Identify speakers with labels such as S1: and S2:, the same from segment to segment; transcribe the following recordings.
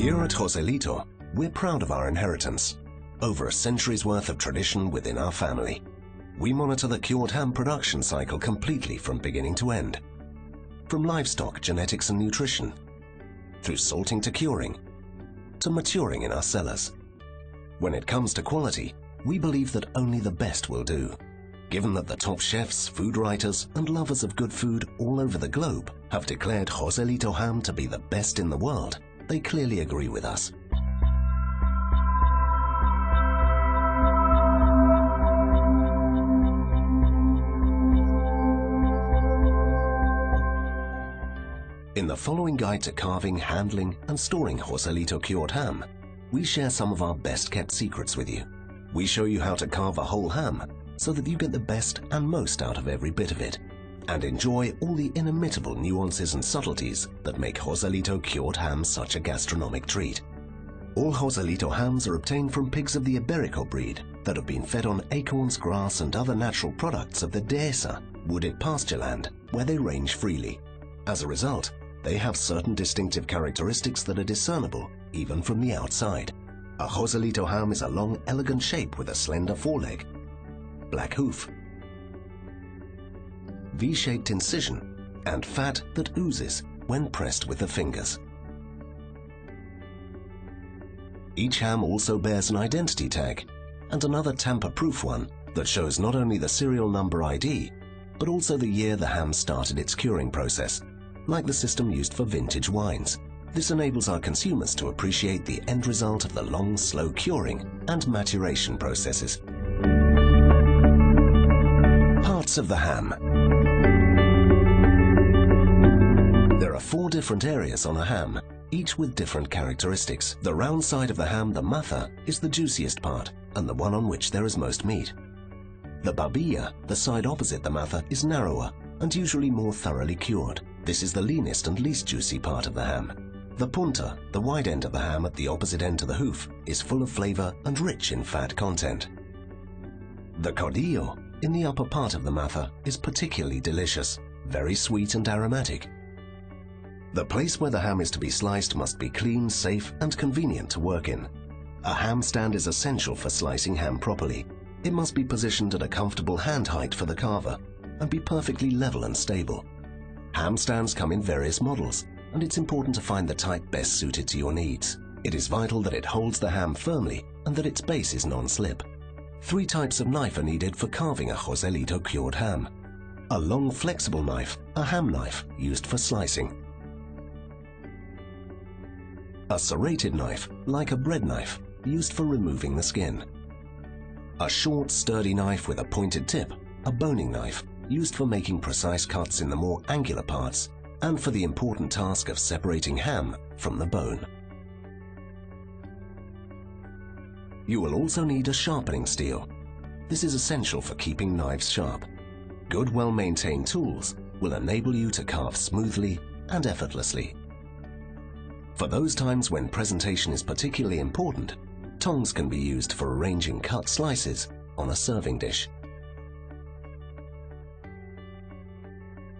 S1: Here at Joselito, we're proud of our inheritance. Over a century's worth of tradition within our family. We monitor the cured ham production cycle completely from beginning to end. From livestock, genetics and nutrition, through salting to curing, to maturing in our cellars. When it comes to quality, we believe that only the best will do. Given that the top chefs, food writers and lovers of good food all over the globe have declared Joselito ham to be the best in the world, they clearly agree with us. In the following guide to carving, handling and storing Joselito cured ham, we share some of our best kept secrets with you. We show you how to carve a whole ham so that you get the best and most out of every bit of it, and enjoy all the inimitable nuances and subtleties that make Joselito cured ham such a gastronomic treat. All Joselito hams are obtained from pigs of the Iberico breed that have been fed on acorns, grass and other natural products of the dehesa, wooded pasture land, where they range freely. As a result, they have certain distinctive characteristics that are discernible even from the outside. A Joselito ham is a long, elegant shape with a slender foreleg, black hoof, V-shaped incision, and fat that oozes when pressed with the fingers. Each ham also bears an identity tag and another tamper-proof one that shows not only the serial number ID, but also the year the ham started its curing process, like the system used for vintage wines. This enables our consumers to appreciate the end result of the long, slow curing and maturation processes. Parts of the ham. There are 4 different areas on a ham, each with different characteristics. The round side of the ham, the matha, is the juiciest part and the one on which there is most meat. The barbilla, the side opposite the matha, is narrower and usually more thoroughly cured. This is the leanest and least juicy part of the ham. The punta, the wide end of the ham at the opposite end to the hoof, is full of flavor and rich in fat content. The cordillo, in the upper part of the matha, is particularly delicious, very sweet and aromatic. The place where the ham is to be sliced must be clean, safe and convenient to work in. A ham stand is essential for slicing ham properly. It must be positioned at a comfortable hand height for the carver and be perfectly level and stable. Ham stands come in various models, and it's important to find the type best suited to your needs. It is vital that it holds the ham firmly and that its base is non-slip. 3 types of knife are needed for carving a Joselito cured ham. A long flexible knife, a ham knife used for slicing. A serrated knife, like a bread knife, used for removing the skin. A short, sturdy knife with a pointed tip, a boning knife, used for making precise cuts in the more angular parts and for the important task of separating ham from the bone. You will also need a sharpening steel. This is essential for keeping knives sharp. Good, well-maintained tools will enable you to carve smoothly and effortlessly. For those times when presentation is particularly important, tongs can be used for arranging cut slices on a serving dish.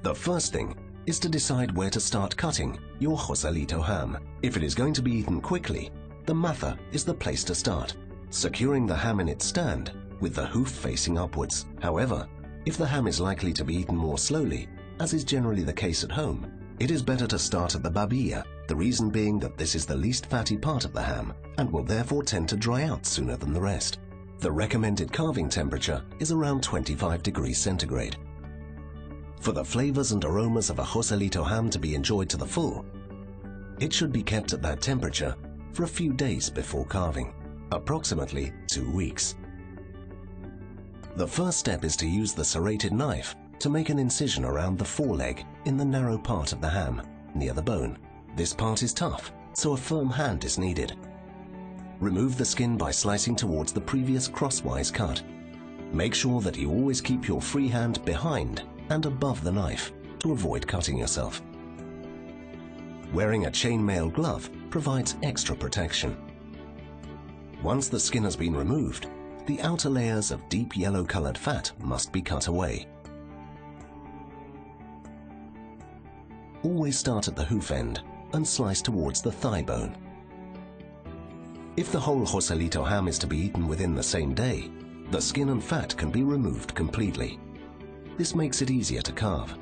S1: The first thing is to decide where to start cutting your Joselito ham. If it is going to be eaten quickly, the matha is the place to start, securing the ham in its stand with the hoof facing upwards. However, if the ham is likely to be eaten more slowly, as is generally the case at home, it is better to start at the barbilla, the reason being that this is the least fatty part of the ham and will therefore tend to dry out sooner than the rest. The recommended carving temperature is around 25 degrees centigrade. For the flavors and aromas of a Joselito ham to be enjoyed to the full, it should be kept at that temperature for a few days before carving, approximately 2 weeks. The first step is to use the serrated knife to make an incision around the foreleg in the narrow part of the ham, near the bone. This part is tough, so a firm hand is needed. Remove the skin by slicing towards the previous crosswise cut. Make sure that you always keep your free hand behind and above the knife to avoid cutting yourself. Wearing a chainmail glove provides extra protection. Once the skin has been removed, the outer layers of deep yellow-colored fat must be cut away. Always start at the hoof end and slice towards the thigh bone. If the whole Joselito ham is to be eaten within the same day, the skin and fat can be removed completely. This makes it easier to carve.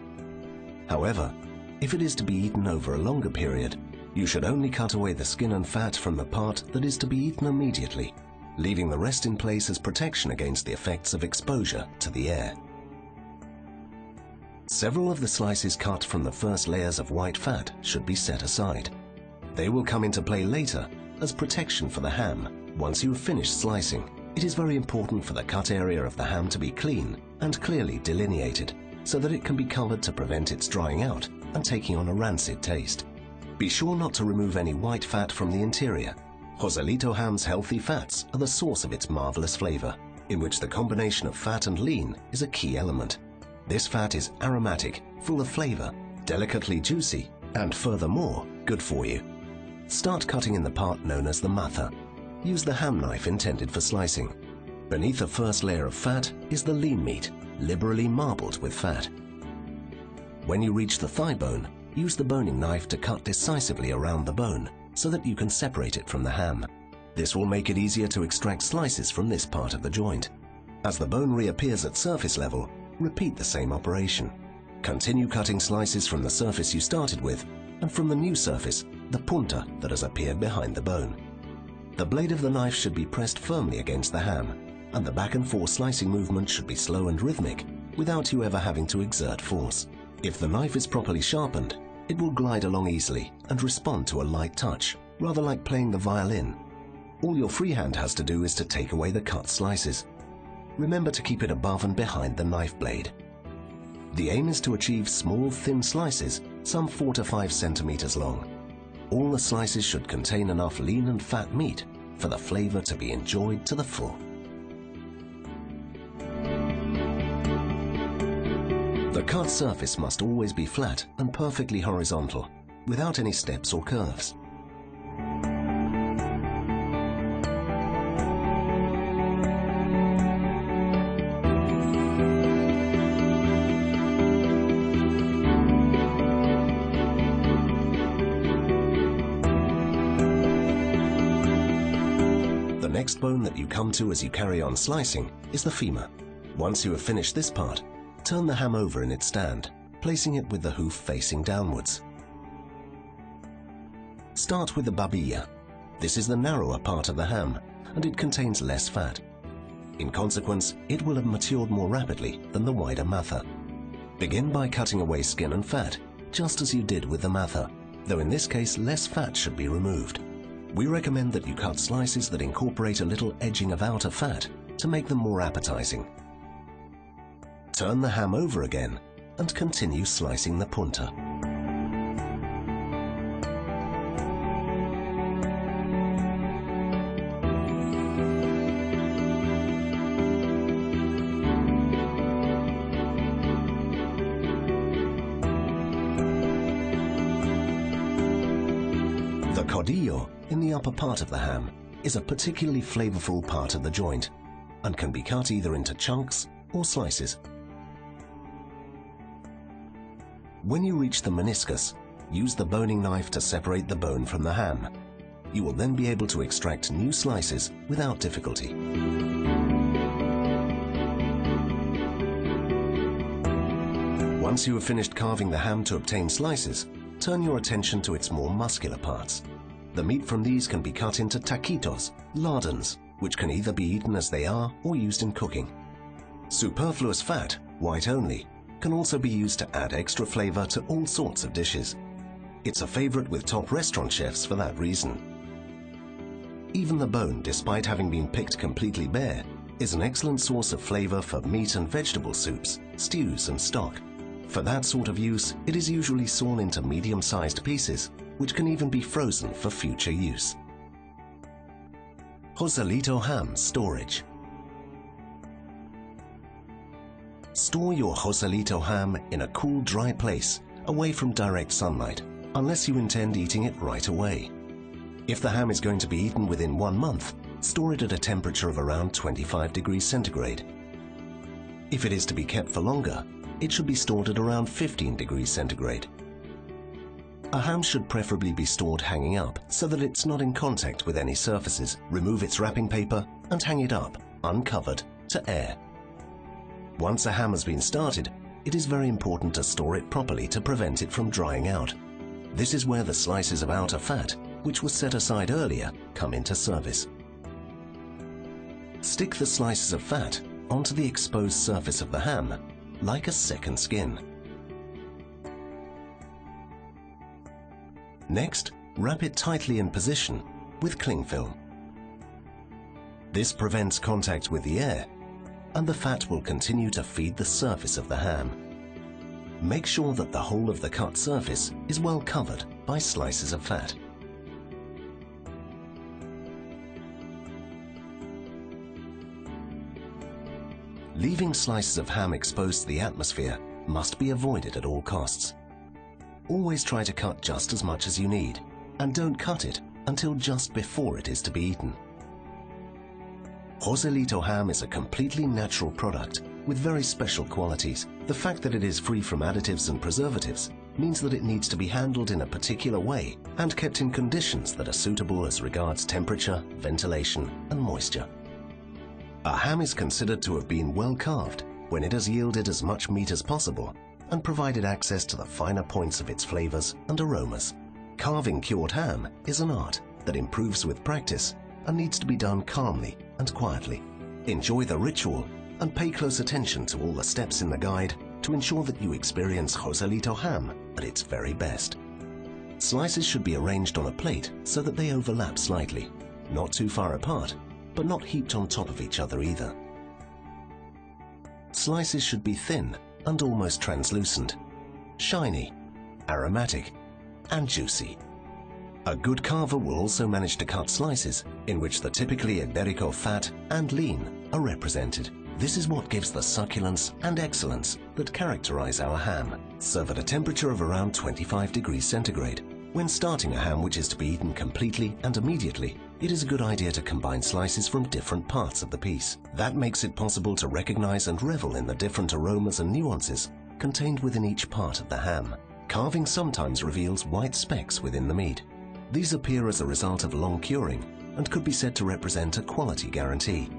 S1: However, if it is to be eaten over a longer period, you should only cut away the skin and fat from the part that is to be eaten immediately, leaving the rest in place as protection against the effects of exposure to the air. Several of the slices cut from the first layers of white fat should be set aside. They will come into play later as protection for the ham once you have finished slicing. It is very important for the cut area of the ham to be clean and clearly delineated so that it can be colored to prevent its drying out and taking on a rancid taste. Be sure not to remove any white fat from the interior. Joselito ham's healthy fats are the source of its marvelous flavor, in which the combination of fat and lean is a key element. This fat is aromatic, full of flavor, delicately juicy, and furthermore, good for you. Start cutting in the part known as the matha. Use the ham knife intended for slicing. Beneath the first layer of fat is the lean meat, liberally marbled with fat. When you reach the thigh bone, use the boning knife to cut decisively around the bone so that you can separate it from the ham. This will make it easier to extract slices from this part of the joint. As the bone reappears at surface level, repeat the same operation. Continue cutting slices from the surface you started with and from the new surface, the punta that has appeared behind the bone. The blade of the knife should be pressed firmly against the ham, and the back and forth slicing movement should be slow and rhythmic without you ever having to exert force. If the knife is properly sharpened, it will glide along easily and respond to a light touch, rather like playing the violin. All your freehand has to do is to take away the cut slices. Remember to keep it above and behind the knife blade. The aim is to achieve small, thin slices, some 4 to 5 centimeters long. All the slices should contain enough lean and fat meat for the flavor to be enjoyed to the full. The cut surface must always be flat and perfectly horizontal, without any steps or curves. The next bone that you come to as you carry on slicing is the femur. Once you have finished this part, turn the ham over in its stand, placing it with the hoof facing downwards. Start with the babilla. This is the narrower part of the ham, and it contains less fat. In consequence, it will have matured more rapidly than the wider matha. Begin by cutting away skin and fat, just as you did with the matha, though in this case less fat should be removed. We recommend that you cut slices that incorporate a little edging of outer fat to make them more appetizing. Turn the ham over again and continue slicing the punta. The codillo in the upper part of the ham is a particularly flavorful part of the joint and can be cut either into chunks or slices. When you reach the meniscus, use the boning knife to separate the bone from the ham. You will then be able to extract new slices without difficulty. Once you have finished carving the ham to obtain slices, turn your attention to its more muscular parts. The meat from these can be cut into taquitos, lardons, which can either be eaten as they are or used in cooking. Superfluous fat, white only, can also be used to add extra flavor to all sorts of dishes. It's a favorite with top restaurant chefs for that reason. Even the bone, despite having been picked completely bare, is an excellent source of flavor for meat and vegetable soups, stews and stock. For that sort of use, it is usually sawn into medium-sized pieces, which can even be frozen for future use. Joselito ham storage. Store your Joselito ham in a cool, dry place, away from direct sunlight, unless you intend eating it right away. If the ham is going to be eaten within 1 month, store it at a temperature of around 25 degrees centigrade. If it is to be kept for longer, it should be stored at around 15 degrees centigrade. A ham should preferably be stored hanging up so that it's not in contact with any surfaces. Remove its wrapping paper and hang it up, uncovered, to air. Once a ham has been started, it is very important to store it properly to prevent it from drying out. This is where the slices of outer fat, which was set aside earlier, come into service. Stick the slices of fat onto the exposed surface of the ham, like a second skin. Next, wrap it tightly in position with cling film. This prevents contact with the air, and the fat will continue to feed the surface of the ham. Make sure that the whole of the cut surface is well covered by slices of fat. Leaving slices of ham exposed to the atmosphere must be avoided at all costs. Always try to cut just as much as you need, and don't cut it until just before it is to be eaten. Joselito ham is a completely natural product with very special qualities. The fact that it is free from additives and preservatives means that it needs to be handled in a particular way and kept in conditions that are suitable as regards temperature, ventilation, and moisture. A ham is considered to have been well carved when it has yielded as much meat as possible and provided access to the finer points of its flavors and aromas. Carving cured ham is an art that improves with practice and needs to be done calmly and quietly. Enjoy the ritual and pay close attention to all the steps in the guide to ensure that you experience Joselito ham at its very best. Slices should be arranged on a plate so that they overlap slightly, not too far apart, but not heaped on top of each other either. Slices should be thin and almost translucent, shiny, aromatic, and juicy. A good carver will also manage to cut slices in which the typically Iberico fat and lean are represented. This is what gives the succulence and excellence that characterize our ham. Serve at a temperature of around 25 degrees centigrade. When starting a ham which is to be eaten completely and immediately, it is a good idea to combine slices from different parts of the piece. That makes it possible to recognize and revel in the different aromas and nuances contained within each part of the ham. Carving sometimes reveals white specks within the meat. These appear as a result of long curing and could be said to represent a quality guarantee.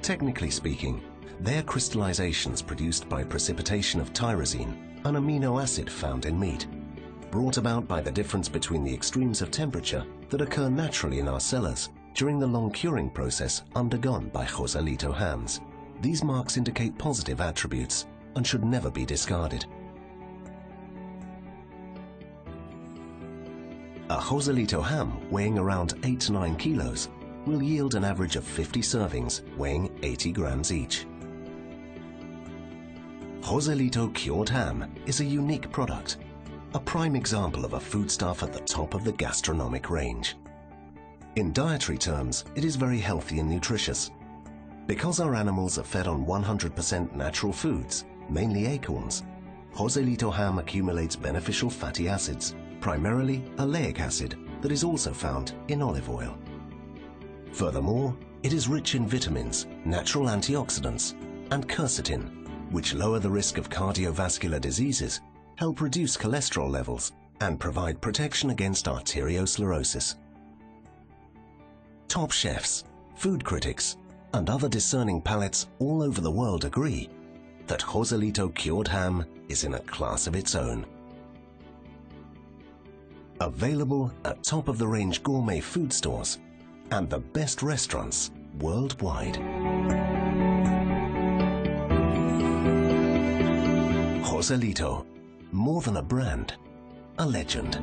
S1: Technically speaking, they are crystallizations produced by precipitation of tyrosine, an amino acid found in meat, brought about by the difference between the extremes of temperature that occur naturally in our cellars during the long curing process undergone by Joselito hams. These marks indicate positive attributes and should never be discarded. A Joselito ham weighing around 8 to 9 kilos will yield an average of 50 servings weighing 80 grams each. Joselito cured ham is a unique product, a prime example of a foodstuff at the top of the gastronomic range. In dietary terms, it is very healthy and nutritious. Because our animals are fed on 100% natural foods, mainly acorns, Joselito ham accumulates beneficial fatty acids, primarily oleic acid that is also found in olive oil. Furthermore, it is rich in vitamins, natural antioxidants, and quercetin, which lower the risk of cardiovascular diseases, help reduce cholesterol levels, and provide protection against arteriosclerosis. Top chefs, food critics, and other discerning palates all over the world agree that Joselito cured ham is in a class of its own. Available at top-of-the-range gourmet food stores and the best restaurants worldwide. Joselito, more than a brand, a legend.